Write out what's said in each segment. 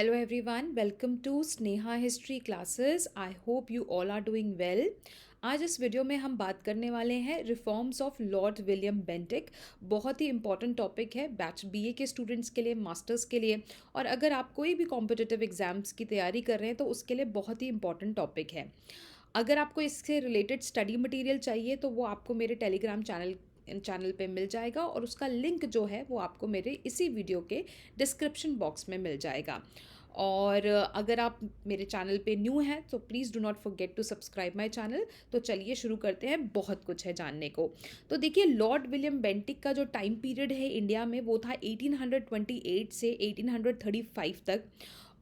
Hello everyone, welcome to Sneha History Classes. I hope you all are doing well. आज इस video में हम बात करने वाले हैं reforms of Lord William Bentinck. बहुत ही इंपॉर्टेंट टॉपिक है बैच बीए के स्टूडेंट्स के लिए, मास्टर्स के लिए, और अगर आप कोई भी कॉम्पिटिटिव एग्जाम्स की तैयारी कर रहे हैं तो उसके लिए बहुत ही इंपॉर्टेंट टॉपिक है। अगर आपको इससे रिलेटेड स्टडी मटेरियल चाहिए तो वो आपको मेरे टेलीग्राम चैनल पे मिल जाएगा, और उसका लिंक जो है वो आपको मेरे इसी वीडियो के डिस्क्रिप्शन बॉक्स में मिल जाएगा। और अगर आप मेरे चैनल पे न्यू हैं तो please do not forget to subscribe my channel. तो चलिए शुरू करते हैं, बहुत कुछ है जानने को। तो देखिए, लॉर्ड विलियम बेंटिक का जो टाइम पीरियड है इंडिया में वो था 1828 से 1835 तक।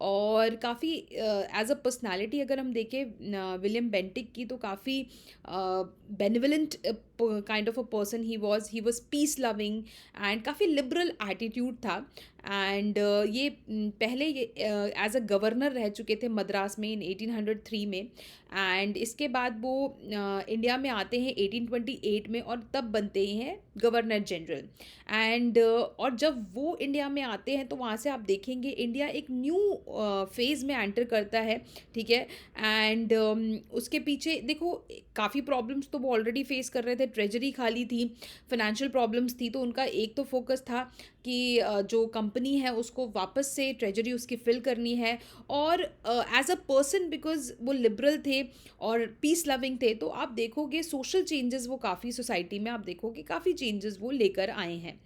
और काफ़ी एज अ पर्सनालिटी अगर हम देखें विलियम बेंटिक की, तो काफ़ी benevolent kind of a person he was peace loving and काफ़ी लिबरल एटीट्यूड था। एंड ये पहले ये एज अ गवर्नर रह चुके थे मद्रास में इन 1803 में। एंड इसके बाद वो इंडिया में आते हैं 1828 में, और तब बनते हैं गवर्नर जनरल। एंड और जब वो इंडिया में आते हैं तो वहाँ से आप देखेंगे इंडिया एक न्यू फेज़ में एंटर करता है, ठीक है। एंड उसके पीछे देखो, काफ़ी प्रॉब्लम्स तो वो ऑलरेडी फेस कर रहे थे। ट्रेजरी खाली थी, फाइनेंशियल प्रॉब्लम्स थी, तो उनका एक तो फोकस था कि जो कंपनी है उसको वापस से ट्रेजरी उसकी फिल करनी है। और एज अ पर्सन, बिकॉज वो लिबरल थे और पीस लविंग थे, तो आप देखोगे सोशल चेंजेस वो काफ़ी सोसाइटी में आप देखोगे काफ़ी चेंजेस वो लेकर आए हैं।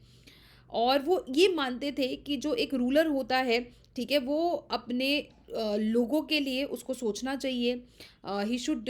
और वो ये मानते थे कि जो एक रूलर होता है, ठीक है, वो अपने लोगों के लिए उसको सोचना चाहिए। ही शुड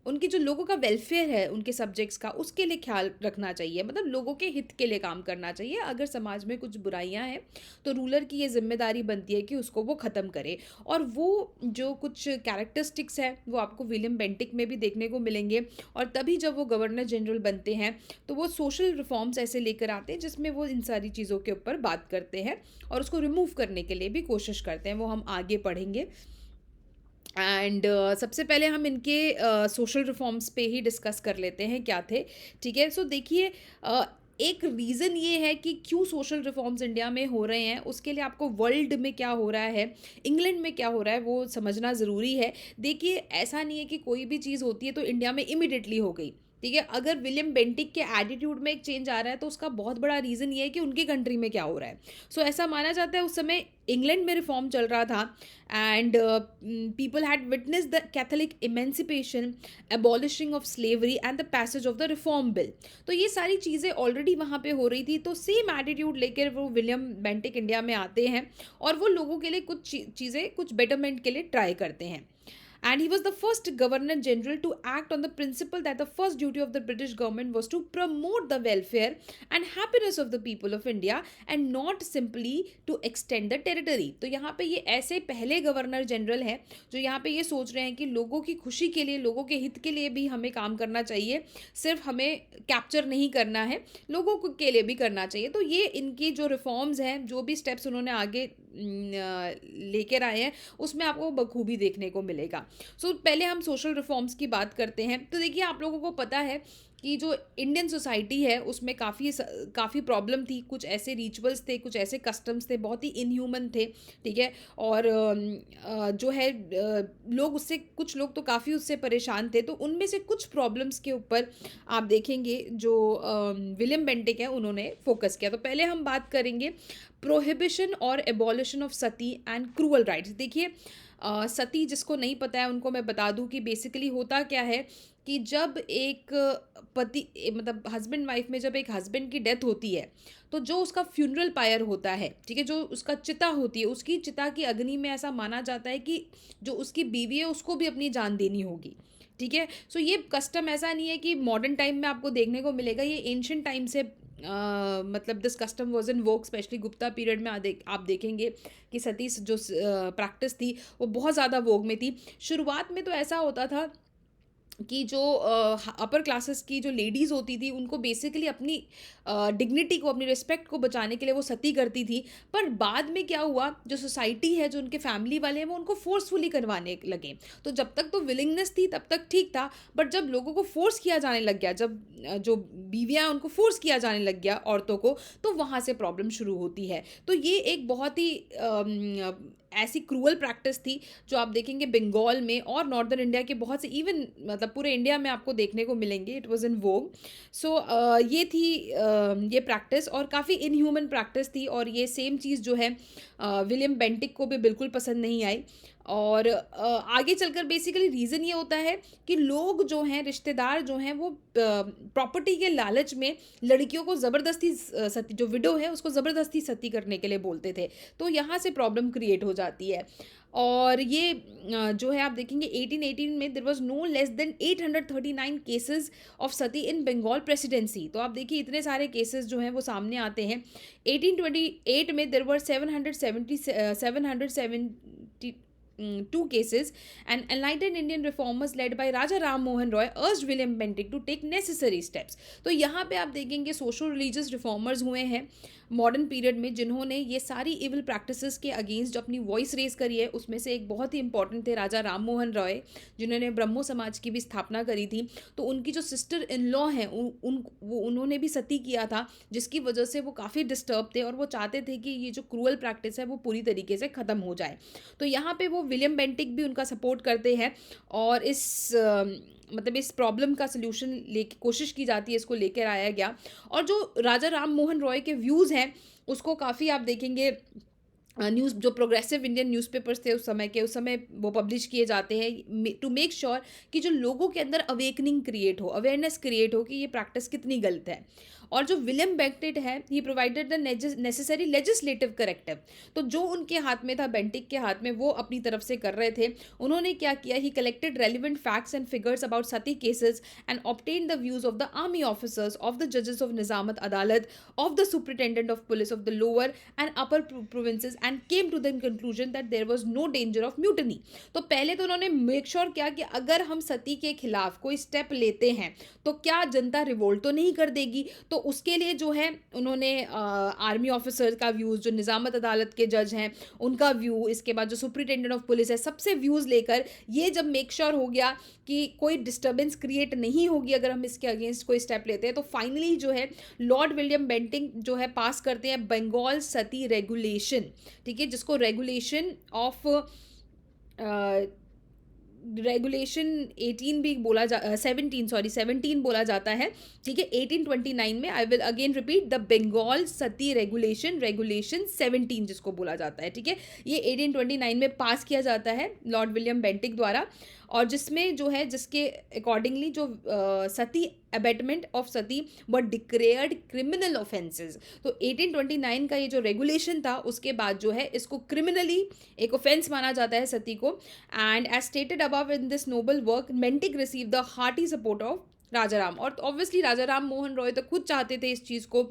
उनके जो लोगों का वेलफेयर है, उनके सब्जेक्ट्स का, उसके लिए ख्याल रखना चाहिए, मतलब लोगों के हित के लिए काम करना चाहिए। अगर समाज में कुछ बुराइयां हैं तो रूलर की ये जिम्मेदारी बनती है कि उसको वो ख़त्म करे। और वो जो कुछ कैरेक्टरिस्टिक्स है वो आपको विलियम बेंटिक में भी देखने को मिलेंगे। और तभी जब वो गवर्नर जनरल बनते हैं तो वो सोशल रिफॉर्म्स ऐसे लेकर आते हैं जिसमें वो इन सारी चीज़ों के ऊपर बात करते हैं और उसको रिमूव करने के लिए भी कोशिश करते हैं। वो हम आगे पढ़ेंगे। एंड सबसे पहले हम इनके सोशल रिफॉर्म्स पे ही डिस्कस कर लेते हैं क्या थे, ठीक है। सो देखिए, एक रीज़न ये है कि क्यों सोशल रिफॉर्म्स इंडिया में हो रहे हैं, उसके लिए आपको वर्ल्ड में क्या हो रहा है, इंग्लैंड में क्या हो रहा है, वो समझना ज़रूरी है। देखिए, ऐसा नहीं है कि कोई भी चीज़ होती है तो इंडिया में इमिडिएटली हो गई, ठीक है। अगर विलियम बेंटिक के एटीट्यूड में एक चेंज आ रहा है तो उसका बहुत बड़ा रीज़न ये है कि उनकी कंट्री में क्या हो रहा है। सो ऐसा माना जाता है उस समय इंग्लैंड में रिफॉर्म चल रहा था। And people had witness the Catholic emancipation, abolishing of slavery and the passage of the reform bill. तो ये सारी चीज़ें ऑलरेडी वहाँ पे हो रही थी, तो सेम एटीट्यूड लेकर वो विलियम बेंटिक इंडिया में आते हैं और वो लोगों के लिए कुछ चीज़ें, कुछ बेटरमेंट के लिए ट्राई करते हैं। And he was the first governor general to act on the principle that the first duty of the British government was to promote the welfare and happiness of the people of India and not simply to extend the territory। तो यहाँ पे ये ऐसे पहले governor general हैं जो यहाँ पे ये सोच रहे हैं कि लोगों की खुशी के लिए, लोगों के हित के लिए भी हमें काम करना चाहिए, सिर्फ हमें कैप्चर नहीं करना है, लोगों के लिए भी करना चाहिए। तो ये इनकी जो रिफॉर्म्स हैं, जो भी स्टेप्स उन्होंने आगे लेकर आए हैं, उसमें आपको बखूबी देखने को मिलेगा। पहले हम सोशल रिफॉर्म्स की बात करते हैं। तो देखिए, आप लोगों को पता है कि जो इंडियन सोसाइटी है उसमें काफ़ी प्रॉब्लम थी। कुछ ऐसे रिचुअल्स थे, कुछ ऐसे कस्टम्स थे, बहुत ही इनह्यूमन थे, ठीक है। और जो है लोग उससे, कुछ लोग तो काफ़ी उससे परेशान थे। तो उनमें से कुछ प्रॉब्लम्स के ऊपर आप देखेंगे जो विलियम बेंटिक है उन्होंने फोकस किया। तो पहले हम बात करेंगे प्रोहिबिशन और abolition of Sati and cruel rights. देखिए, सती जिसको नहीं पता है उनको मैं बता दूं कि बेसिकली होता क्या है कि जब एक पति, मतलब हस्बैंड वाइफ में जब एक हस्बैंड की डेथ होती है तो जो उसका फ्यूनरल पायर होता है, ठीक है, जो उसका चिता होती है, उसकी चिता की अग्नि में ऐसा माना जाता है कि जो उसकी बीवी है उसको भी अपनी जान देनी होगी, ठीक है। सो ये कस्टम ऐसा नहीं है कि मॉडर्न टाइम में आपको देखने को मिलेगा, ये एंशियंट टाइम से मतलब this custom was in woke. Specially Gupta period में आप देखेंगे कि सती जो प्रैक्टिस थी वो बहुत ज़्यादा वोग में थी। शुरुआत में तो ऐसा होता था कि जो अपर क्लासेस की जो लेडीज़ होती थी उनको बेसिकली अपनी डिग्निटी को, अपनी रिस्पेक्ट को बचाने के लिए वो सती करती थी। पर बाद में क्या हुआ, जो सोसाइटी है, जो उनके फैमिली वाले हैं, वो उनको फोर्सफुली करवाने लगे। तो जब तक तो विलिंगनेस थी तब तक ठीक था, बट जब लोगों को फोर्स किया जाने लग गया, जब जो बीवियाँ उनको फोर्स किया जाने लग गया औरतों को, तो वहाँ से प्रॉब्लम शुरू होती है। तो ये एक बहुत ही ऐसी क्रूअल प्रैक्टिस थी जो आप देखेंगे बंगाल में और नॉर्दर्न इंडिया के बहुत से, इवन मतलब पूरे इंडिया में आपको देखने को मिलेंगे। इट वाज इन वोग। सो ये थी ये प्रैक्टिस, और काफ़ी इनह्यूमन प्रैक्टिस थी, और ये सेम चीज़ जो है विलियम बेंटिक को भी बिल्कुल पसंद नहीं आई। और आगे चलकर बेसिकली रीज़न ये होता है कि लोग जो हैं, रिश्तेदार जो हैं, वो प्रॉपर्टी के लालच में लड़कियों को ज़बरदस्ती सती, जो विडो है उसको ज़बरदस्ती सती करने के लिए बोलते थे। तो यहाँ से प्रॉब्लम क्रिएट हो जाती है। और ये जो है आप देखेंगे 1818 में there was no less than 839 cases of sati in Bengal Presidency. तो आप देखिए इतने सारे केसेस जो हैं वो सामने आते हैं। 1828 में there were 772 cases, and enlightened Indian reformers led by Raja Ram Mohan Roy urged William Bentinck to take necessary steps. तो यहाँ पे आप देखेंगे सोशल रिलीजियस रिफॉर्मर्स हुए हैं मॉडर्न पीरियड में, जिन्होंने ये सारी इविल प्रैक्टिसेस के अगेंस्ट अपनी वॉइस रेज करी है। उसमें से एक बहुत ही इंपॉर्टेंट थे राजा राम मोहन रॉय, जिन्होंने ब्रह्मो समाज की भी स्थापना करी थी। तो उनकी जो सिस्टर इन लॉ हैं उन्होंने भी सती किया था, जिसकी वजह से वो काफ़ी डिस्टर्ब थे और वो चाहते थे कि ये जो क्रूअल प्रैक्टिस है वो पूरी तरीके से ख़त्म हो जाए। तो यहाँ पे वो विलियम बेंटिक भी उनका सपोर्ट करते हैं, और मतलब इस प्रॉब्लम का सोल्यूशन लेके कोशिश की जाती है, इसको लेकर आया गया। और जो राजा राम मोहन रॉय के व्यूज़ हैं उसको काफ़ी आप देखेंगे न्यूज़, जो प्रोग्रेसिव इंडियन न्यूज़पेपर्स थे उस समय वो पब्लिश किए जाते हैं टू मेक श्योर कि जो लोगों के अंदर अवेकनिंग क्रिएट हो, अवेयरनेस क्रिएट हो कि ये प्रैक्टिस कितनी गलत है। और जो विलियम बेंटिक है ही provided the necessary legislative corrective. तो जो उनके हाथ में था, बेंटिक के हाथ में, वो अपनी तरफ से कर रहे थे। उन्होंने क्या किया, he collected relevant facts and figures about sati cases and obtain the views of the army officers, of the जजेस of Nizamat Adalat, of the superintendent of police of the lower and upper provinces, and came to the conclusion that there was no danger of mutiny. तो पहले तो उन्होंने make sure किया कि अगर हम सती के खिलाफ कोई स्टेप लेते हैं तो क्या जनता रिवोल्ट तो नहीं कर देगी। तो उसके लिए जो है उन्होंने आर्मी ऑफिसर का व्यूज़, जो निजामत अदालत के जज हैं उनका व्यू, इसके बाद जो सुपरिटेंडेंट ऑफ पुलिस है, सबसे व्यूज़ लेकर ये जब मेक श्योर हो गया कि कोई डिस्टर्बेंस क्रिएट नहीं होगी अगर हम इसके अगेंस्ट कोई स्टेप लेते हैं, तो फाइनली जो है लॉर्ड विलियम बेंटिक जो है पास करते हैं बंगाल सती रेगुलेशन। ठीक है, जिसको रेगुलेशन ऑफ रेगुलेशन 18 भी बोला 17 बोला जाता है। ठीक है, 1829 में, I will again repeat, the Bengal sati regulation 17 जिसको बोला जाता है। ठीक है, ये 1829 में पास किया जाता है लॉर्ड विलियम बेंटिक द्वारा, और जिसमें जो है, जिसके अकॉर्डिंगली जो sati abetment of sati were declared criminal offences. तो 1829 का ये जो रेगुलेशन था उसके बाद जो है इसको क्रिमिनली एक ऑफेंस माना जाता है सती को। And as stated above in this noble work, Bentinck receive the hearty support of Raja Ram. और ऑब्वियसली राजा राम मोहन रॉय तो खुद चाहते थे इस चीज़ को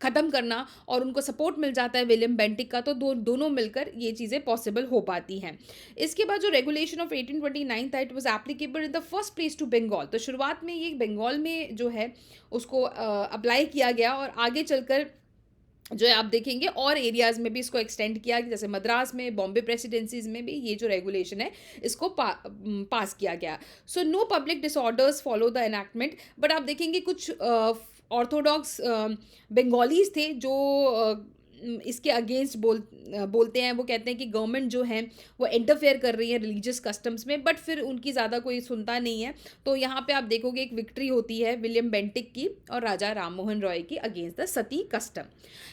ख़त्म करना, और उनको सपोर्ट मिल जाता है विलियम बेंटिक का, तो दोनों मिलकर ये चीज़ें पॉसिबल हो पाती हैं। इसके बाद जो रेगुलेशन ऑफ 1829 था, it was applicable in the first place to Bengal. तो शुरुआत में ये बंगाल में जो है उसको अप्लाई किया गया, और आगे चलकर जो है आप देखेंगे और एरियाज़ में भी इसको एक्सटेंड किया, जैसे मद्रास में, बॉम्बे प्रेसिडेंसीज में भी ये जो रेगुलेशन है इसको पास किया गया। So no public disorders follow the enactment. But आप देखेंगे कुछ ऑर्थोडॉक्स बंगालीज थे जो इसके अगेंस्ट बोलते हैं। वो कहते हैं कि गवर्नमेंट जो है वो इंटरफेयर कर रही है रिलीजियस कस्टम्स में, बट फिर उनकी ज़्यादा कोई सुनता नहीं है। तो यहाँ पे आप देखोगे एक विक्ट्री होती है विलियम बेंटिक की और राजा राम मोहन रॉय की against the Sati custom.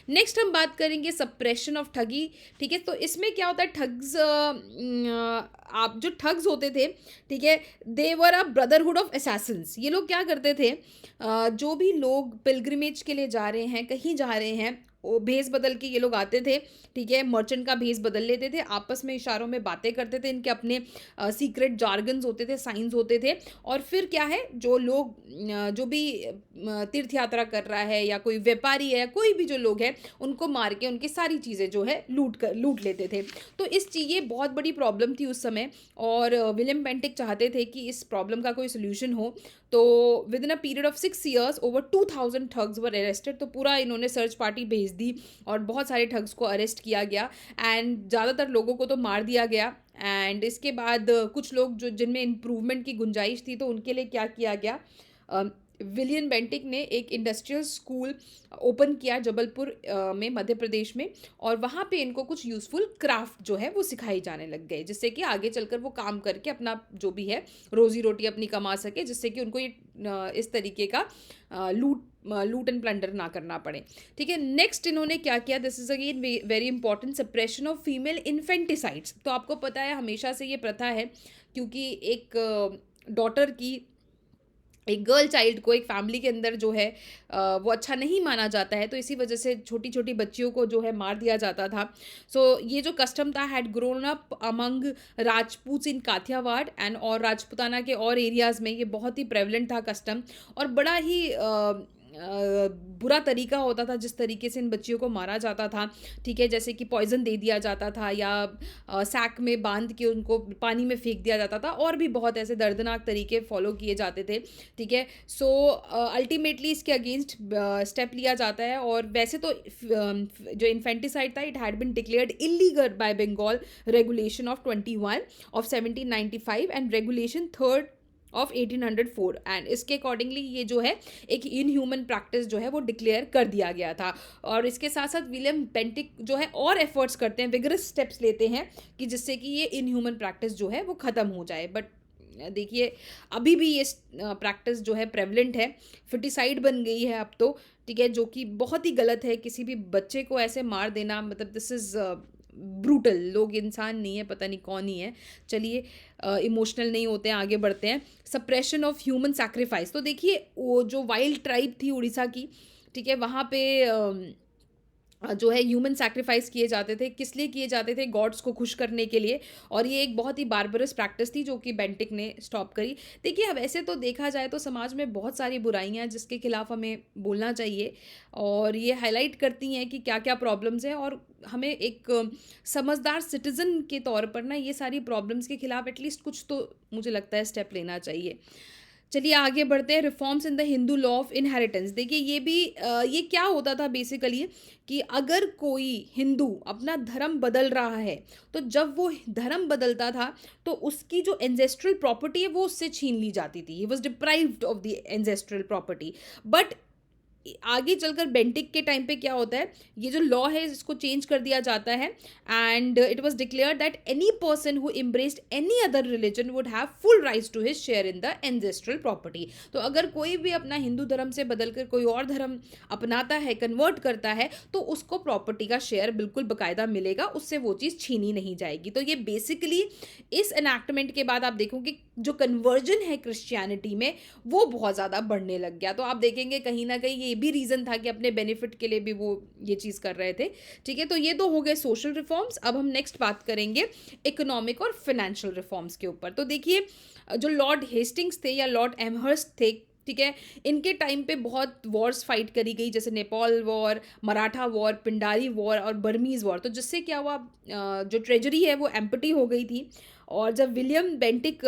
Next हम बात करेंगे सप्रेशन ऑफ ठगी। ठीक है, तो इसमें क्या होता है, ठग्स, आप जो ठग्स होते थे, ठीक है, दे वर अ ब्रदरहुड ऑफ असैसिन्स। ये लोग क्या करते थे, जो भी लोग पिलग्रिमेज के लिए जा रहे हैं, कहीं जा रहे हैं, वो भेस बदल के ये लोग आते थे। ठीक है, मर्चेंट का भेस बदल लेते थे, आपस में इशारों में बातें करते थे, इनके अपने सीक्रेट जार्गन्स होते थे, साइंस होते थे। और फिर क्या है, जो लोग जो भी तीर्थ यात्रा कर रहा है या कोई व्यापारी है, कोई भी जो लोग हैं, उनको मार के उनकी सारी चीज़ें जो है लूट लेते थे। तो ये बहुत बड़ी प्रॉब्लम थी उस समय, और विलियम बेंटिक चाहते थे कि इस प्रॉब्लम का कोई सोल्यूशन हो। तो with in a period of 6 years over 2000 thugs were arrested. तो पूरा इन्होंने सर्च पार्टी भेज दी और बहुत सारे ठग्स को अरेस्ट किया गया, एंड ज़्यादातर लोगों को तो मार दिया गया। एंड इसके बाद कुछ लोग जो जिनमें इम्प्रूवमेंट की गुंजाइश थी, तो उनके लिए क्या किया गया, विलियम बेंटिक ने एक इंडस्ट्रियल स्कूल ओपन किया जबलपुर में, मध्य प्रदेश में, और वहाँ पे इनको कुछ यूज़फुल क्राफ्ट जो है वो सिखाई जाने लग गए, जिससे कि आगे चलकर वो काम करके अपना जो भी है रोज़ी रोटी अपनी कमा सके, जिससे कि उनको ये इस तरीके का लूट एंड प्लंडर ना करना पड़े। ठीक है, नेक्स्ट इन्होंने क्या किया, this is again very important, suppression of female infanticides. तो आपको पता है हमेशा से ये प्रथा है, क्योंकि एक डॉटर की, एक गर्ल चाइल्ड को एक फैमिली के अंदर जो है वो अच्छा नहीं माना जाता है, तो इसी वजह से छोटी छोटी बच्चियों को जो है मार दिया जाता था। सो ये जो कस्टम था had grown up among Rajput in Kathiawar and और राजपुताना के और एरियाज़ में ये बहुत ही प्रेवलेंट था कस्टम, और बड़ा ही बुरा तरीका होता था जिस तरीके से इन बच्चियों को मारा जाता था। ठीक है, जैसे कि पॉइजन दे दिया जाता था, या सैक में बांध के उनको पानी में फेंक दिया जाता था, और भी बहुत ऐसे दर्दनाक तरीके फॉलो किए जाते थे। ठीक है, सो अल्टीमेटली इसके अगेंस्ट स्टेप लिया जाता है, और वैसे तो जो इन्फेंटिसाइड था it had been declared illegal by Bengal regulation of 21 of 1795 and regulation 3 of 1804, and इसके अकॉर्डिंगली ये जो है एक इनह्यूमन प्रैक्टिस जो है वो डिक्लेयर कर दिया गया था। और इसके साथ साथ विलियम बेंटिक जो है और एफर्ट्स करते हैं, विगरस स्टेप्स लेते हैं कि जिससे कि ये इनह्यूमन प्रैक्टिस जो है वो ख़त्म हो जाए। बट देखिए अभी भी ये प्रैक्टिस जो है प्रेवलेंट है, फिटिसाइड बन गई है अब तो। ठीक है, जो कि बहुत ही गलत है, किसी भी बच्चे को ऐसे मार देना, मतलब दिस इज़ ब्रूटल। लोग इंसान नहीं है, पता नहीं कौन ही है। चलिए इमोशनल नहीं होते हैं, आगे बढ़ते हैं। Suppression of human sacrifice. तो देखिए वो जो वाइल्ड ट्राइब थी उड़ीसा की, ठीक है, वहाँ पे जो है ह्यूमन सैक्रिफाइस किए जाते थे। किस लिए किए जाते थे? गॉड्स को खुश करने के लिए, और ये एक बहुत ही बारबरस प्रैक्टिस थी जो कि बेंटिक ने स्टॉप करी। देखिए अब ऐसे तो देखा जाए तो समाज में बहुत सारी बुराइयां हैं जिसके खिलाफ हमें बोलना चाहिए, और ये हाईलाइट करती हैं कि क्या क्या प्रॉब्लम्स हैं, और हमें एक समझदार सिटीज़न के तौर पर ना ये सारी प्रॉब्लम्स के खिलाफ एटलीस्ट कुछ तो मुझे लगता है स्टेप लेना चाहिए। चलिए आगे बढ़ते हैं। Reforms in the Hindu law of inheritance. देखिए ये भी ये क्या होता था बेसिकली, कि अगर कोई हिंदू अपना धर्म बदल रहा है, तो जब वो धर्म बदलता था तो उसकी जो एंसेस्ट्रल प्रॉपर्टी है वो उससे छीन ली जाती थी। He was deprived of the ancestral property. But आगे चलकर बेंटिक के टाइम पे क्या होता है, ये जो लॉ है इसको चेंज कर दिया जाता है, and it was declared that any person who embraced any other religion would have full rights to his share in the ancestral property. तो अगर कोई भी अपना हिंदू धर्म से बदलकर कोई और धर्म अपनाता है, कन्वर्ट करता है, तो उसको प्रॉपर्टी का शेयर बिल्कुल बाकायदा मिलेगा, उससे वो चीज़ छीनी नहीं जाएगी। तो ये बेसिकली इस एनैक्टमेंट के बाद आप देखोगे जो कन्वर्जन है क्रिश्चियनिटी में वो बहुत ज़्यादा बढ़ने लग गया। तो आप देखेंगे कहीं ना कहीं ये भी रीज़न था कि अपने बेनिफिट के लिए भी वो ये चीज़ कर रहे थे। ठीक है, तो ये तो हो गए सोशल रिफॉर्म्स। अब हम नेक्स्ट बात करेंगे इकोनॉमिक और फाइनेंशियल रिफॉर्म्स के ऊपर। तो देखिए जो लॉर्ड हेस्टिंग्स थे या लॉर्ड एमहर्स्ट थे, ठीक है, इनके टाइम पे बहुत वॉर्स फाइट करी गई, जैसे Nepal war, Maratha war, Pindari war और बर्मीज़ वॉर। तो जिससे क्या हुआ, जो ट्रेजरी है वो एम्प्टी हो गई थी। और जब विलियम बेंटिक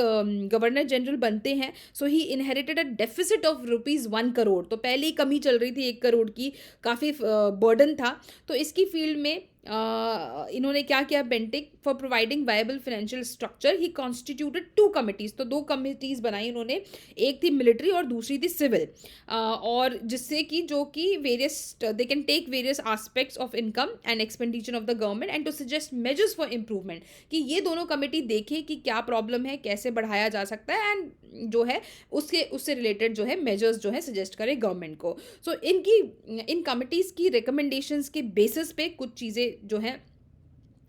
गवर्नर जनरल बनते हैं, so he inherited a deficit of ₹1 crore. तो पहले ही कमी चल रही थी 1 करोड़ की, काफ़ी बर्डन था। तो इसकी फील्ड में इन्होंने क्या किया, Bentinck for providing viable financial structure he constituted 2 committees. तो 2 कमिटीज़ बनाई उन्होंने, एक थी मिलिट्री और दूसरी थी सिविल, और जिससे कि जो कि various they can take various aspects of income and expenditure of the government and to suggest measures for improvement. कि ये दोनों कमेटी देखे कि क्या प्रॉब्लम है, कैसे बढ़ाया जा सकता है, एंड जो है उससे रिलेटेड जो है मेजर्स जो है सजेस्ट करे गवर्नमेंट को। सो इन कमिटीज़ की रिकमेंडेशंस के बेसिस पे कुछ चीज़ें जो हैं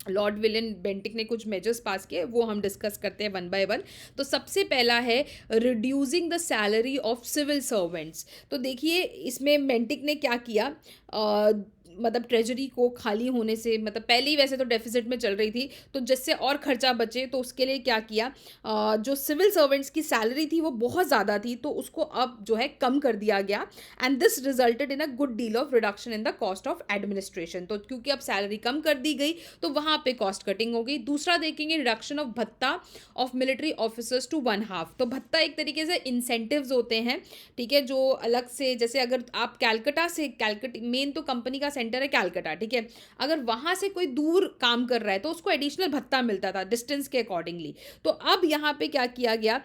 लॉर्ड विलियम बेंटिक ने कुछ मेजर्स पास किए, वो हम डिस्कस करते हैं वन बाय वन। तो सबसे पहला है reducing the salary of civil servants. तो देखिए इसमें बेंटिक ने क्या किया, मतलब ट्रेजरी को खाली होने से, मतलब पहले ही वैसे तो डेफिसिट में चल रही थी, तो जिससे और खर्चा बचे तो उसके लिए क्या किया, जो सिविल सर्वेंट्स की सैलरी थी वो बहुत ज़्यादा थी, तो उसको अब जो है कम कर दिया गया, and this resulted in a good deal of reduction in the cost of administration. तो क्योंकि अब सैलरी कम कर दी गई तो वहाँ पे कॉस्ट कटिंग हो गई। दूसरा देखेंगे रिडक्शन ऑफ भत्ता ऑफ मिलिट्री ऑफिसर्स टू 1/2। तो भत्ता एक तरीके से इंसेंटिव्स होते हैं, ठीक है, जो अलग से, जैसे अगर आप कैलकटा मेन तो कंपनी का सेंटर है कैलकटा, ठीक है, अगर वहाँ से कोई दूर काम कर रहा है तो उसको एडिशनल भत्ता मिलता था डिस्टेंस के अकॉर्डिंगली। तो अब यहाँ पे क्या किया गया,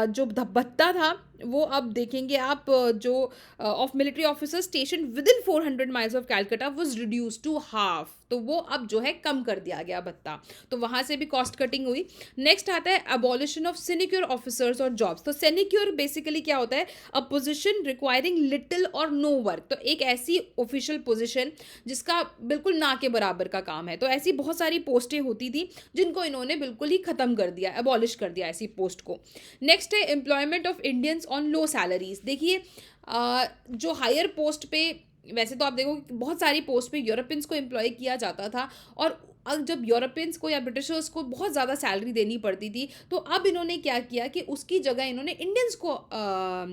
जो भत्ता था वो अब देखेंगे आप जो of military officer station within 400 miles of Calcutta was reduce to half, तो वो अब जो है कम कर दिया गया भत्ता, तो वहाँ से भी कॉस्ट कटिंग हुई। नेक्स्ट आता है अबॉलिशन ऑफ सिनिक्योर ऑफिसर्स और जॉब्स। तो सिनिक्योर बेसिकली क्या होता है, अ पोजिशन रिक्वायरिंग लिटिल और नो वर्क, तो एक ऐसी ऑफिशियल पोजिशन जिसका बिल्कुल ना के बराबर का काम है। तो ऐसी बहुत सारी पोस्टें होती थी जिनको इन्होंने बिल्कुल ही खत्म कर दिया, अबॉलिश कर दिया ऐसी पोस्ट को। नेक्स्ट है employment of Indians on low salaries. देखिए जो हायर पोस्ट पे, वैसे तो आप देखो कि बहुत सारी पोस्ट पे यूरोपियंस को एम्प्लॉय किया जाता था, और अब जब यूरोपियंस को या ब्रिटिशर्स को बहुत ज़्यादा सैलरी देनी पड़ती थी, तो अब इन्होंने क्या किया कि उसकी जगह इन्होंने इंडियंस को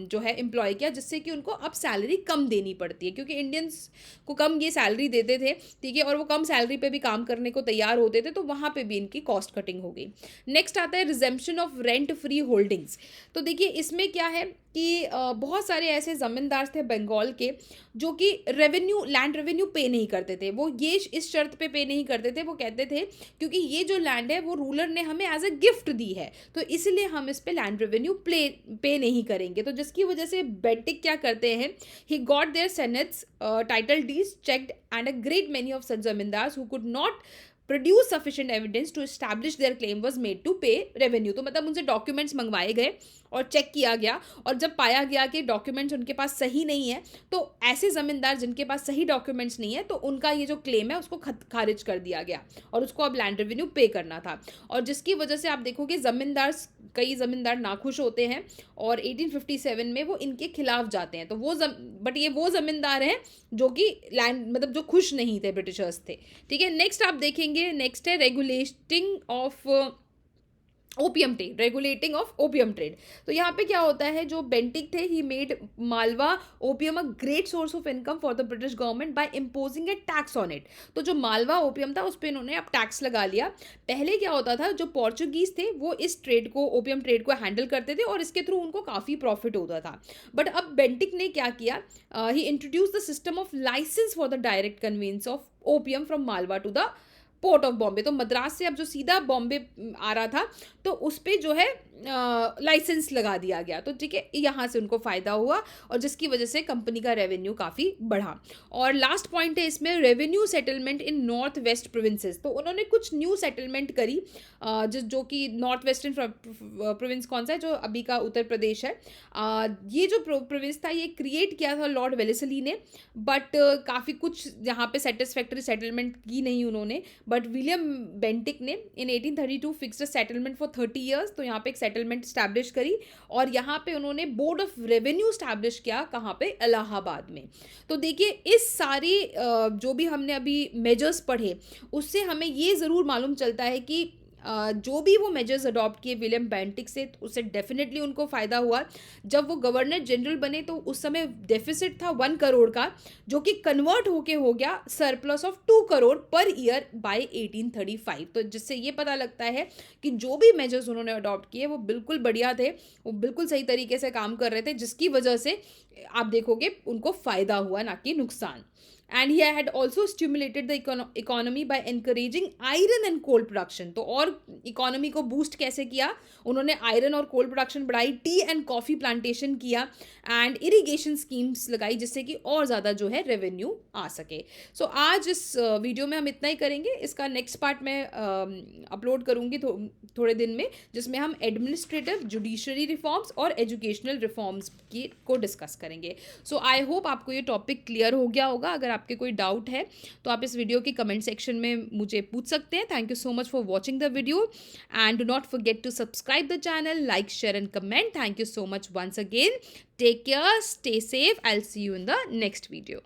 जो है एम्प्लॉय किया, जिससे कि उनको अब सैलरी कम देनी पड़ती है, क्योंकि इंडियंस को कम ये सैलरी देते थे, ठीक है, और वो कम सैलरी पे भी काम करने को तैयार होते थे, तो वहाँ पे भी इनकी कॉस्ट कटिंग हो गई। नेक्स्ट आता है रिजेम्पशन ऑफ रेंट फ्री होल्डिंग्स। तो देखिए इसमें क्या है कि बहुत सारे ऐसे ज़मींदार थे बंगाल के जो कि रेवेन्यू, लैंड रेवेन्यू पे नहीं करते थे। वो ये इस शर्त पे नहीं करते थे, वो कहते थे क्योंकि ये जो लैंड है वो रूलर ने हमें एज अ गिफ्ट दी है, तो इसलिए हम इस पे लैंड रेवेन्यू पे नहीं करेंगे। तो जिसकी वजह से बेंटिक क्या करते हैं, he got their sanads title deeds checked and a great many of such zamindars who could not produce sufficient evidence to establish their claim was made to pay revenue. तो मतलब उनसे डॉक्यूमेंट्स मंगवाए गए और चेक किया गया, और जब पाया गया कि डॉक्यूमेंट्स उनके पास सही नहीं है, तो ऐसे ज़मींदार जिनके पास सही डॉक्यूमेंट्स नहीं है, तो उनका ये जो क्लेम है उसको खारिज कर दिया गया, और उसको अब लैंड रेवेन्यू पे करना था। और जिसकी वजह से आप देखोगे कई ज़मींदार नाखुश होते हैं, और 1857 में वो इनके खिलाफ जाते हैं। तो बट ये वो ज़मींदार हैं जो कि लैंड मतलब जो खुश नहीं थे, ब्रिटिशर्स थे, ठीक है। नेक्स्ट आप देखेंगे, नेक्स्ट है regulating of opium trade, regulating of opium trade. तो यहाँ पे क्या होता है, जो बेंटिक थे, he made Malwa opium a great source of income for the British government by imposing A tax on it. तो जो मालवा ओपियम था उस पर इन्होंने अब टैक्स लगा लिया। पहले क्या होता था, जो पोर्चुगीज थे वो इस ट्रेड को, ओपियम ट्रेड को हैंडल करते थे, और इसके थ्रू उनको काफ़ी प्रॉफिट होता था। बट अब बेंटिक ने क्या किया, he introduce the system of licence for the direct conveyance of opium from Malwa to the port of Bombay. तो मद्रास से अब जो सीधा बॉम्बे आ रहा था, तो उस पर जो है लाइसेंस लगा दिया गया। तो ठीक है, यहाँ से उनको फ़ायदा हुआ, और जिसकी वजह से कंपनी का रेवेन्यू काफ़ी बढ़ा। और लास्ट पॉइंट है इसमें, revenue settlement in north west provinces. तो उन्होंने कुछ न्यू सेटलमेंट करी, जो कि नॉर्थ वेस्टर्न प्रोविंस कौन सा है, जो अभी का उत्तर प्रदेश है। ये जो प्रोविंस था ये क्रिएट किया था लॉर्ड वेलेस्ली ने, बट काफ़ी कुछ यहाँ पे सेटिस्फैक्ट्री सेटलमेंट की नहीं उन्होंने। बट विलियम बेंटिक ने इन 1832 फिक्स्ड सेटलमेंट फॉर 30 ईयर्स। तो यहाँ पे एक सेटलमेंट स्टैब्लिश करी, और यहाँ पे उन्होंने बोर्ड ऑफ रेवेन्यू स्टैब्लिश किया, कहाँ पे, इलाहाबाद में। तो देखिए इस सारी जो भी हमने अभी मेजर्स पढ़े, उससे हमें ये ज़रूर मालूम चलता है कि जो भी वो मेजर्स अडॉप्ट किए विलियम बेंटिक से, उससे डेफिनेटली उनको फ़ायदा हुआ। जब वो गवर्नर जनरल बने तो उस समय डेफिसिट था 1 करोड़ का, जो कि कन्वर्ट होके हो गया surplus of 2 crore per year by 1835। तो जिससे ये पता लगता है कि जो भी मेजर्स उन्होंने अडॉप्ट किए वो बिल्कुल बढ़िया थे, वो बिल्कुल सही तरीके से काम कर रहे थे, जिसकी वजह से आप देखोगे उनको फ़ायदा हुआ, ना कि नुकसान। And he had also stimulated the economy by encouraging iron and coal production। तो और इकोनॉमी को बूस्ट कैसे किया, उन्होंने आयरन और कोल प्रोडक्शन बढ़ाई, टी एंड कॉफ़ी प्लांटेशन किया, एंड इरिगेशन स्कीम्स लगाई, जिससे कि और ज़्यादा जो है रेवेन्यू आ सके। सो आज इस वीडियो में हम इतना ही करेंगे। इसका नेक्स्ट पार्ट मैं अपलोड करूँगी थोड़े दिन में, जिसमें हम एडमिनिस्ट्रेटिव, जुडिशरी रिफॉर्म्स और एजुकेशनल रिफॉर्म्स को डिस्कस करेंगे। सो आई होप आपको ये टॉपिक क्लियर हो गया होगा। अगर आपके कोई डाउट है तो आप इस वीडियो के कमेंट सेक्शन में मुझे पूछ सकते हैं। Thank you so much for watching the video, and do not forget to subscribe the channel, like, share and comment. Thank you so much once again. Take care, stay safe. I'll see you in the next video.